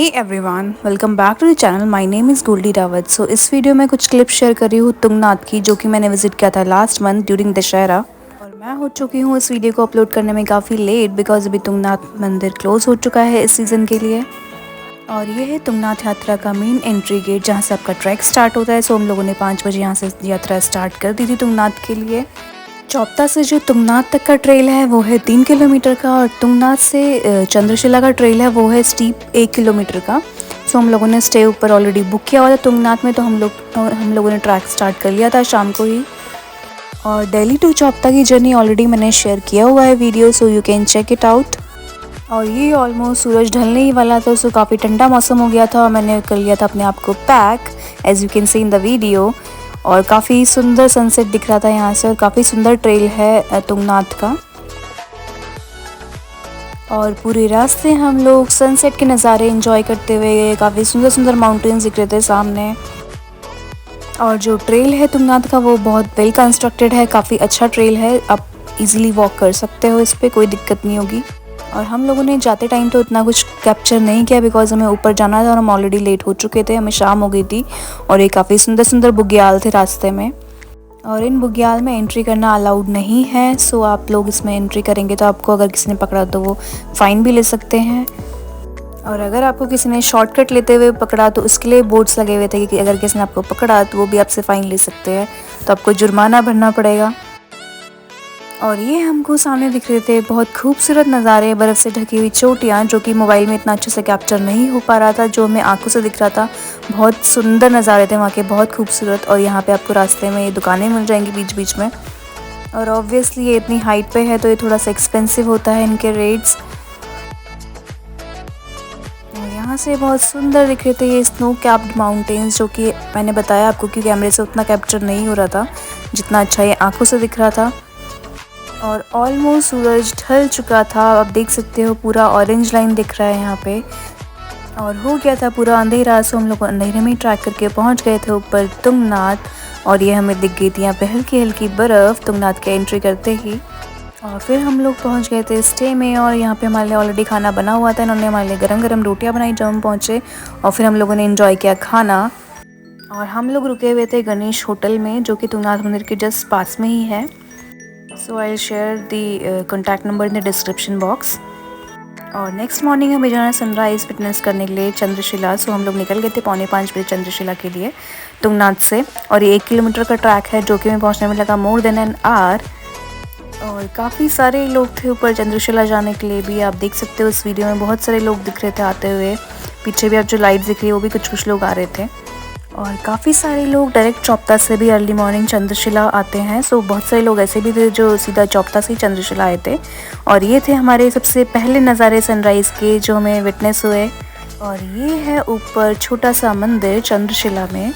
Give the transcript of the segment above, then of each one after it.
Everyone, welcome back to the channel. My name is Goldie Rawat. So इस video में कुछ clip share कर रही हूँ तुंगनाथ की, जो कि मैंने विजिट किया था लास्ट मंथ ड्यूरिंग दशहरा। और मैं हो चुकी हूँ इस वीडियो को अपलोड करने में काफ़ी लेट, बिकॉज अभी तुंगनाथ मंदिर क्लोज हो चुका है इस सीज़न के लिए। और ये है तुंगनाथ यात्रा का मेन एंट्री गेट, जहाँ से आपका ट्रैक स्टार्ट होता है। सो हम लोगों ने 5 बजे यहाँ से यात्रा स्टार्ट कर दी थी तुंगनाथ के लिए। चौपता से जो तुंगनाथ तक का ट्रेल है वो है 3 किलोमीटर का, और तुंगनाथ से चंद्रशिला का ट्रेल है वो है स्टीप 1 किलोमीटर का। सो हम लोगों ने स्टे ऊपर ऑलरेडी बुक किया हुआ था तुंगनाथ में, तो हम लोगों ने ट्रैक स्टार्ट कर लिया था शाम को ही। और दिल्ली टू चौपता की जर्नी ऑलरेडी मैंने शेयर किया हुआ है video, so you can check it out. और ये ऑलमोस्ट सूरज ढलने ही वाला था, सो काफ़ी ठंडा मौसम हो गया था। मैंने कर लिया था अपने आप को pack, as you can see in the video. और काफ़ी सुंदर सनसेट दिख रहा था यहाँ से, और काफ़ी सुंदर ट्रेल है तुंगनाथ का। और पूरे रास्ते हम लोग सनसेट के नज़ारे एंजॉय करते हुए गए। काफ़ी सुंदर सुंदर माउंटेन्स दिख रहे थे सामने। और जो ट्रेल है तुंगनाथ का वो बहुत वेल कंस्ट्रक्टेड है, काफ़ी अच्छा ट्रेल है। आप इजीली वॉक कर सकते हो इस पर, कोई दिक्कत नहीं होगी। और हम लोगों ने जाते टाइम तो इतना कुछ कैप्चर नहीं किया, बिकॉज हमें ऊपर जाना था और हम ऑलरेडी लेट हो चुके थे, हमें शाम हो गई थी। और ये काफ़ी सुंदर सुंदर बुग्याल थे रास्ते में, और इन बुग्याल में एंट्री करना अलाउड नहीं है। सो आप लोग इसमें एंट्री करेंगे तो आपको अगर किसी ने पकड़ा तो वो फ़ाइन भी ले सकते हैं। और अगर आपको किसी ने शॉर्टकट लेते हुए पकड़ा तो उसके लिए बोर्ड्स लगे हुए थे कि अगर किसी ने आपको पकड़ा तो वो भी आपसे फ़ाइन ले सकते हैं, तो आपको जुर्माना भरना पड़ेगा। और ये हमको सामने दिख रहे थे बहुत खूबसूरत नज़ारे, बर्फ़ से ढकी हुई चोटियाँ, जो कि मोबाइल में इतना अच्छे से कैप्चर नहीं हो पा रहा था, जो हमें आंखों से दिख रहा था। बहुत सुंदर नज़ारे थे वहाँ के, बहुत खूबसूरत। और यहाँ पे आपको रास्ते में ये दुकानें मिल जाएंगी बीच बीच में। और ऑब्वियसली ये इतनी हाइट पे है तो ये थोड़ा सा एक्सपेंसिव होता है इनके रेट्स। और यहाँ से बहुत सुंदर दिख रहे थे ये स्नो कैप्ड माउंटेन्स, जो कि मैंने बताया आपको कि कैमरे से उतना कैप्चर नहीं हो रहा था जितना अच्छा ये आँखों से दिख रहा था। और ऑलमोस्ट सूरज ढल चुका था, आप देख सकते हो पूरा ऑरेंज लाइन दिख रहा है यहाँ पे। और हो गया था पूरा अंधेरा, सो हम लोग अंधेरे में ट्रैक करके पहुँच गए थे ऊपर तुंगनाथ। और ये हमें दिख गई थी यहाँ पे हल्की हल्की बर्फ़ तुंगनाथ के एंट्री करते ही। और फिर हम लोग पहुँच गए थे स्टे में, और यहाँ पे हमारे लिए ऑलरेडी खाना बना हुआ था। इन्होंने हमारे लिए गरम गरम रोटियाँ बनाई जब हम पहुँचे, और फिर हम लोगों ने इन्जॉय किया खाना। और हम लोग रुके हुए थे गणेश होटल में, जो कि तुंगनाथ मंदिर के जस्ट पास में ही है। So I share the contact number in the description box. और नेक्स्ट मॉर्निंग हमें जाना सनराइज़ फिटनेस करने के लिए चंद्रशिला। सो हम लोग निकल गए थे 4:45 बजे चंद्रशिला के लिए तुंगनाथ से। और ये 1 किलोमीटर का ट्रैक है, जो कि हमें पहुंचने में लगा मोर देन एन आवर। और काफ़ी सारे लोग थे ऊपर चंद्रशिला जाने के लिए भी, आप देख सकते हो इस वीडियो में बहुत सारे लोग दिख रहे थे आते हुए। पीछे भी आप जो लाइट दिख रही है वो भी कुछ कुछ लोग आ रहे थे। और काफ़ी सारे लोग डायरेक्ट चौपता से भी अर्ली मॉर्निंग चंद्रशिला आते हैं। सो बहुत सारे लोग ऐसे भी थे जो सीधा चौपता से ही चंद्रशिला आए थे। और ये थे हमारे सबसे पहले नज़ारे सनराइज़ के जो हमें विटनेस हुए। और ये है ऊपर छोटा सा मंदिर चंद्रशिला में।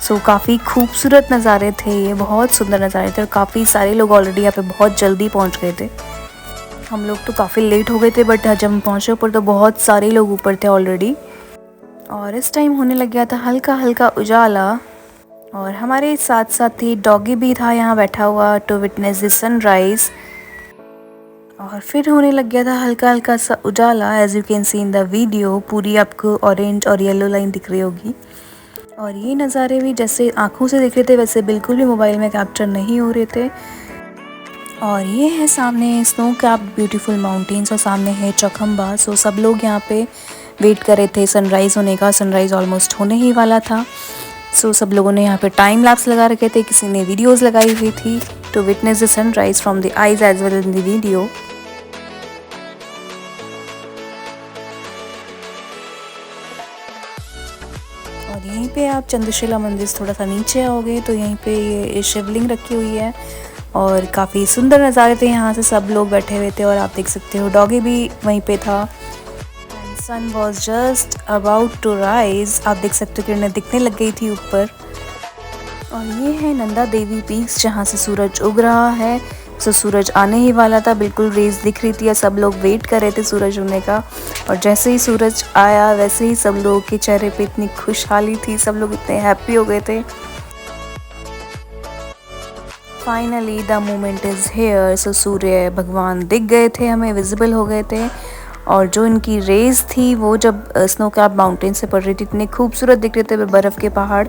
सो काफ़ी खूबसूरत नज़ारे थे ये, बहुत सुंदर नज़ारे थे। और काफ़ी सारे लोग ऑलरेडी यहाँ पे बहुत जल्दी पहुँच गए थे। हम लोग तो काफ़ी लेट हो गए थे, बट जब हम पहुँचे ऊपर तो बहुत सारे लोग ऊपर थे ऑलरेडी। और इस टाइम होने लग गया था हल्का हल्का उजाला। और हमारे साथ साथ ही डॉगी भी था यहाँ बैठा हुआ टू विटनेस द सनराइज़। और फिर होने लग गया था हल्का हल्का सा उजाला, as you can see in the video. पूरी आपको ऑरेंज और येलो लाइन दिख रही होगी। और ये नज़ारे भी जैसे आँखों से दिख रहे थे वैसे बिल्कुल भी मोबाइल में कैप्चर नहीं हो रहे थे। और ये है सामने स्नो कैप्ड ब्यूटीफुल माउंटेन्स, और सामने है चौखंबा। सो सब लोग यहाँ पे वेट कर रहे थे सनराइज़ होने का। सनराइज़ ऑलमोस्ट होने ही वाला था। सो सब लोगों ने यहाँ पे टाइम लैप्स लगा रखे थे, किसी ने वीडियोस लगाई हुई थी to witness the sunrise from the eyes as well in the video. और यहीं पे आप चंद्रशिला मंदिर से थोड़ा सा नीचे आओगे तो यहीं पे ये शिवलिंग रखी हुई है। और काफ़ी सुंदर नज़ारे थे, यहाँ से सब लोग बैठे हुए थे। और आप देख सकते हो डॉगी भी वहीं पे था। Sun was just about to rise, आप देख सकते हो किरणें दिखने लग गई थी ऊपर। और ये है नंदा देवी पीक्स, जहाँ से सूरज उग रहा है। सो सूरज आने ही वाला था, बिल्कुल रेस दिख रही थी, सब लोग वेट कर रहे थे सूरज होने का। और जैसे ही सूरज आया वैसे ही सब लोगों के चेहरे पे इतनी खुशहाली थी, सब लोग इतने हैप्पी हो गए थे। Finally the moment is here. So सूर्य भगवान दिख गए थे हमें, विजिबल हो गए थे। और जो इनकी रेस थी वो जब स्नो कैप माउंटेन से पड़ रही थी, इतने खूबसूरत दिख रहे थे बर्फ़ के पहाड़।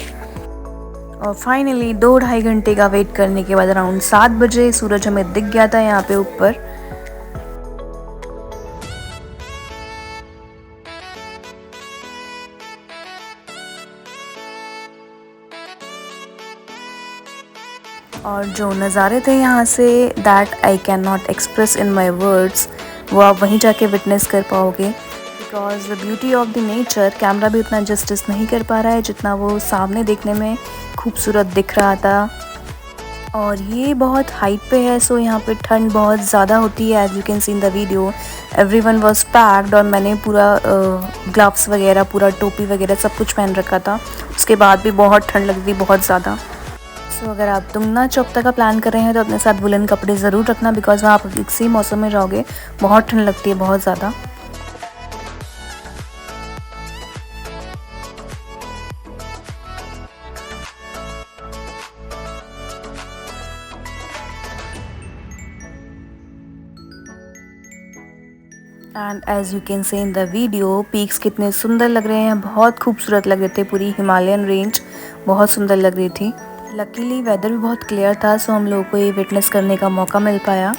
और फाइनली 2-2.5 घंटे का वेट करने के बाद अराउंड 7 बजे सूरज हमें दिख गया था यहाँ पे ऊपर। और जो नज़ारे थे यहाँ से, that I can not express in my words, वो आप वहीं जाके विटनेस कर पाओगे। Because the beauty of the nature, camera भी उतना जस्टिस नहीं कर पा रहा है जितना वो सामने देखने में खूबसूरत दिख रहा था। और ये बहुत हाइट पे है, सो यहाँ पे ठंड बहुत ज़्यादा होती है। As you can see in the video everyone was packed, और मैंने पूरा ग्लव्स वगैरह, पूरा टोपी वगैरह सब कुछ पहन रखा था। उसके बाद भी बहुत ठंड लगती थी, बहुत ज़्यादा। सो अगर आप तुंगनाथ चोपता का प्लान कर रहे हैं तो अपने साथ वुलन कपड़े ज़रूर रखना, बिकॉज वहाँ आप इसी मौसम में जाओगे, बहुत ठंड लगती है, बहुत ज़्यादा। And as you can see in the video, peaks कितने सुंदर लग रहे हैं, बहुत खूबसूरत लग रहे थे। पूरी हिमालयन रेंज बहुत सुंदर लग रही थी। लकीली वेदर भी बहुत क्लियर था, सो हम लोगों को ये विटनेस करने का मौका मिल पाया।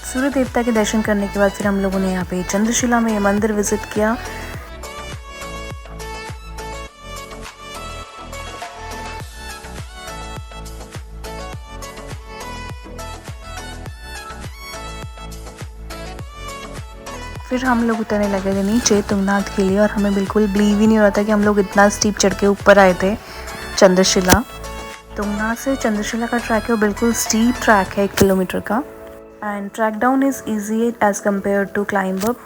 सूर्य देवता के दर्शन करने के बाद फिर हम लोगों ने यहाँ पे चंद्रशिला में ये मंदिर विजिट किया। फिर हम लोग उतरने लगे थे नीचे तुंगनाथ के लिए, और हमें बिल्कुल बिलीव ही नहीं हो रहा था कि हम लोग इतना स्टीप चढ़ के ऊपर आए थे चंद्रशिला। तुंगनाथ से चंद्रशिला का ट्रैक है, वो बिल्कुल स्टीप ट्रैक है, 1 किलोमीटर का। And track down is easy as compare to climb up.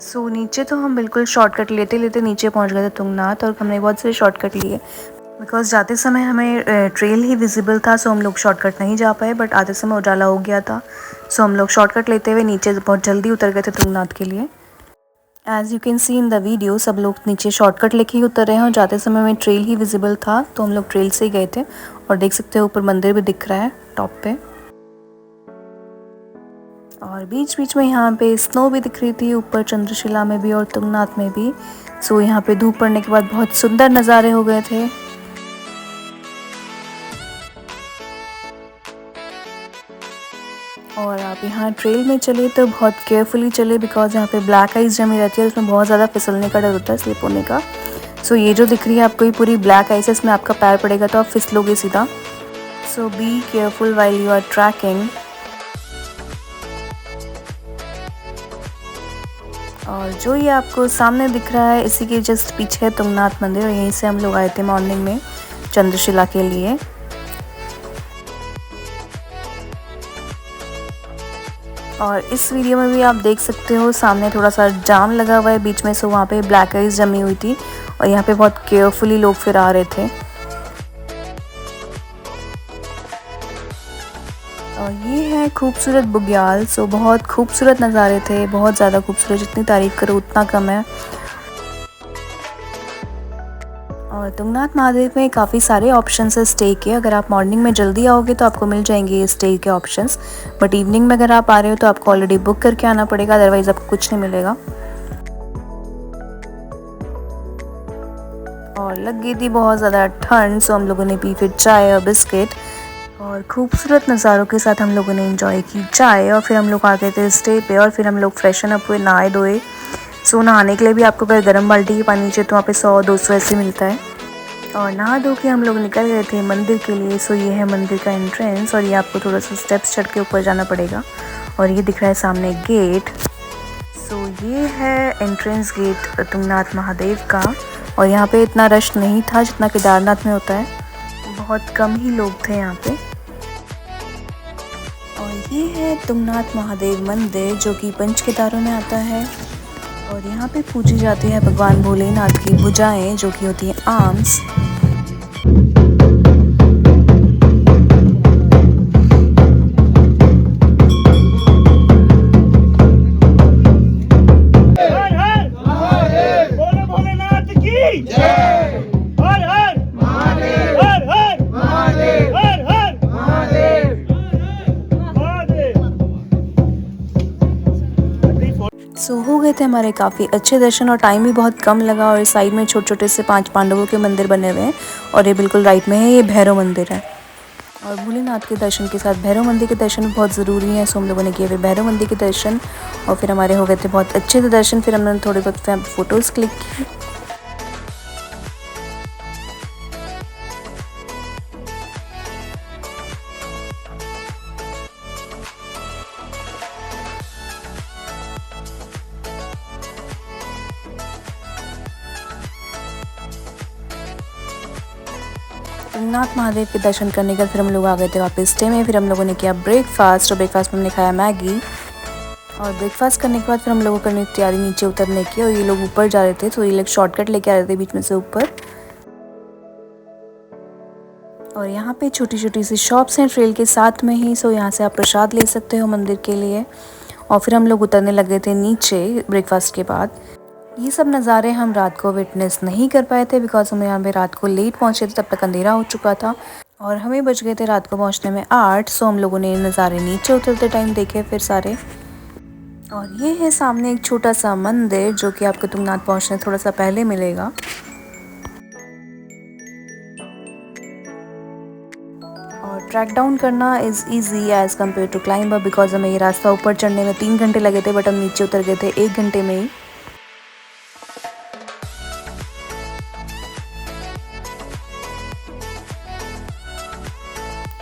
So नीचे तो हम बिल्कुल शॉर्टकट लेते लेते नीचे पहुंच गए थे तुंगनाथ, और हमने बहुत सारे शॉर्टकट लिए बिकॉज जाते समय हमें ट्रेल ही विजिबल था, सो हम लोग शॉर्टकट नहीं जा पाए। बट आते समय उजाला हो गया था, सो हम लोग शॉर्टकट लेते हुए नीचे बहुत जल्दी उतर गए थे तुंगनाथ के लिए। As you can see in the video, सब लोग नीचे शॉर्टकट लेके ही उतर रहे हैं, और जाते समय हमें ट्रेल ही विजिबल था, तो हम लोग ट्रेल से ही गए थे। और देख सकते हो ऊपर मंदिर भी दिख रहा है टॉप पे, और बीच बीच में यहाँ पे स्नो भी दिख रही थी, ऊपर चंद्रशिला में भी और तुंगनाथ में भी। सो यहाँ पे धूप पड़ने के बाद बहुत सुंदर नज़ारे हो गए थे। और आप यहाँ ट्रेल में चले तो बहुत केयरफुली चले, बिकॉज यहाँ पे ब्लैक आइस जमी रहती है, उसमें बहुत ज़्यादा फिसलने का डर होता है, स्लिप होने का। सो ये जो दिख रही है आपको, ये पूरी ब्लैक आइस है, इसमें आपका पैर पड़ेगा तो आप फिसलोगे सीधा। So be careful while you are trekking. और जो ये आपको सामने दिख रहा है, इसी के जस्ट पीछे है तुंगनाथ मंदिर, और यहीं से हम लोग आए थे मॉर्निंग में चंद्रशिला के लिए। और इस वीडियो में भी आप देख सकते हो सामने थोड़ा सा जाम लगा हुआ है बीच में, सो वहाँ पे ब्लैक आइस जमी हुई थी, और यहाँ पे बहुत केयरफुली लोग फिर आ रहे थे। और ये है खूबसूरत बुग्याल। सो बहुत खूबसूरत नज़ारे थे, बहुत ज़्यादा खूबसूरत, जितनी तारीफ़ करो उतना कम है। और तुंगनाथ महादेव में काफ़ी सारे ऑप्शंस है स्टे के। अगर आप मॉर्निंग में जल्दी आओगे तो आपको मिल जाएंगे ये स्टे के ऑप्शंस, बट इवनिंग में अगर आप आ रहे हो तो आपको ऑलरेडी बुक करके आना पड़ेगा, अदरवाइज़ आपको कुछ नहीं मिलेगा। और लग गई थी बहुत ज़्यादा ठंड, सो हम लोगों ने पी फिर चाय और बिस्किट, और खूबसूरत नज़ारों के साथ हम लोगों ने एंजॉय की चाय। और फिर हम लोग आ गए थे स्टे पे, और फिर हम लोग फ्रेशन अप हुए, नहाए धोए। सो नहाने के लिए भी आपको अगर गर्म बाल्टी के पानी चाहिए तो वहाँ पे 100-200 ऐसे मिलता है। और नहा धो के हम लोग निकल गए थे मंदिर के लिए। सो ये है मंदिर का एंट्रेंस, और ये आपको थोड़ा सा स्टेप्स चढ़ के ऊपर जाना पड़ेगा, और ये दिख रहा है सामने गेट। सो ये है एंट्रेंस गेट तुंगनाथ महादेव का, और यहाँ पे इतना रश नहीं था जितना केदारनाथ में होता है, बहुत कम ही लोग थे यहाँ पे। और ये है तुंगनाथ महादेव मंदिर, जो कि पंच केदारों में आता है, और यहाँ पे पूजी जाती है भगवान भोलेनाथ की भुजाएं, जो कि होती हैं आर्म्स। सो हो गए थे हमारे काफ़ी अच्छे दर्शन और टाइम भी बहुत कम लगा। और इस साइड में छोटे छोटे से 5 पांडवों के मंदिर बने हुए हैं और ये बिल्कुल राइट में है, ये भैरव मंदिर है। और भोलेनाथ के दर्शन के साथ भैरव मंदिर के दर्शन भी बहुत ज़रूरी हैं। सो हम लोगों ने किए फिर भैरव मंदिर के दर्शन और फिर हमारे हो गए थे बहुत अच्छे से दर्शन। फिर हमने थोड़े बहुत फ़ोटोज़ क्लिक की। तुंगनाथ महादेव के दर्शन करने के बाद फिर हम लोग आ गए थे वापस स्टे में। फिर हम लोगों ने किया ब्रेकफास्ट और ब्रेकफास्ट में हमने खाया मैगी। और ब्रेकफास्ट करने के बाद फिर हम लोगों करने की तैयारी नीचे उतरने की। और ये लोग ऊपर जा रहे थे तो ये लोग शॉर्टकट लेके आ रहे थे बीच में से ऊपर। और यहाँ पे छोटी छोटी सी शॉप्स हैं ट्रेल के साथ में ही। सो यहाँ से आप प्रसाद ले सकते हो मंदिर के लिए। और फिर हम लोग उतरने लगे थे नीचे ब्रेकफास्ट के बाद। ये सब नज़ारे हम रात को विटनेस नहीं कर पाए थे बिकॉज हम यहाँ पे रात को लेट पहुँचे थे, तब तक अंधेरा हो चुका था और हमें बच गए थे रात को पहुँचने में 8। सो हम लोगों ने नज़ारे नीचे उतरते टाइम देखे फिर सारे। और ये है सामने एक छोटा सा मंदिर जो कि आपको तुंगनाथ पहुँचने थोड़ा सा पहले मिलेगा। और ट्रैक डाउन करना is easy as compare to climb up because हमें ये रास्ता ऊपर चढ़ने में 3 घंटे लगे थे बट हम नीचे उतर गए थे 1 घंटे में ही।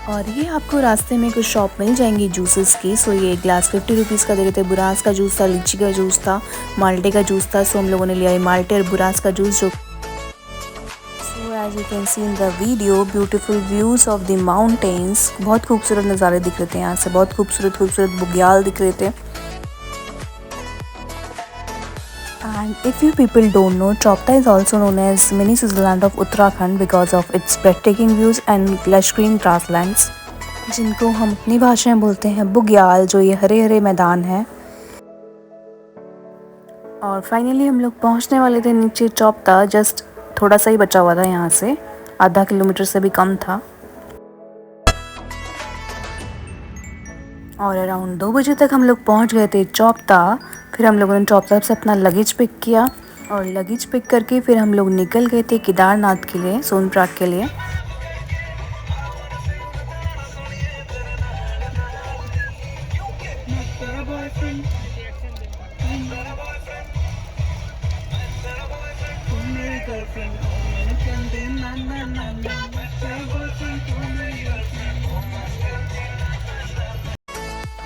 और ये आपको रास्ते में कुछ शॉप मिल जाएंगी जूसेस की। सो ये ग्लास 50 रुपीज़ का दे रहे थे। बुरास का जूस था, लीची का जूस था, माल्टे का जूस था। सो हम लोगों ने लिया है माल्टे और बुरास का जूस। जो so as you can see in the video beautiful views of the mountains. बहुत खूबसूरत नज़ारे दिख रहे थे यहाँ से, बहुत खूबसूरत खूबसूरत बुग्याल दिख रहे थे। And if you people don't know, Chopta is also known as mini Switzerland of Uttarakhand because of its breathtaking views and lush green grasslands, जिनको हम अपनी भाषा में बोलते हैं बुग्याल, जो ये हरे हरे मैदान है। और फाइनली हम लोग पहुंचने वाले थे नीचे चौपता। जस्ट थोड़ा सा ही बचा हुआ था यहाँ से, आधा किलोमीटर से भी कम था। और अराउंड 2 बजे तक हम लोग पहुँच गए थे चौपता। फिर हम लोगों ने चौपता से अपना लगेज पिक किया और लगेज पिक करके फिर हम लोग निकल गए थे केदारनाथ के लिए, सोनप्रयाग के लिए।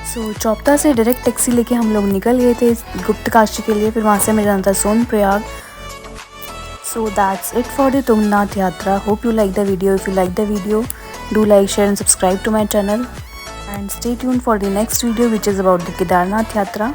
सो चौपता से डायरेक्ट टैक्सी लेके हम लोग निकल गए थे गुप्त काशी के लिए। फिर वहाँ से हमें जाना था Sonprayag. So that's it for the Tungnath yatra. Hope you like the video. If you like the video, do like, share and subscribe to my channel and stay tuned for the next video which is about the Kedarnath Yatra.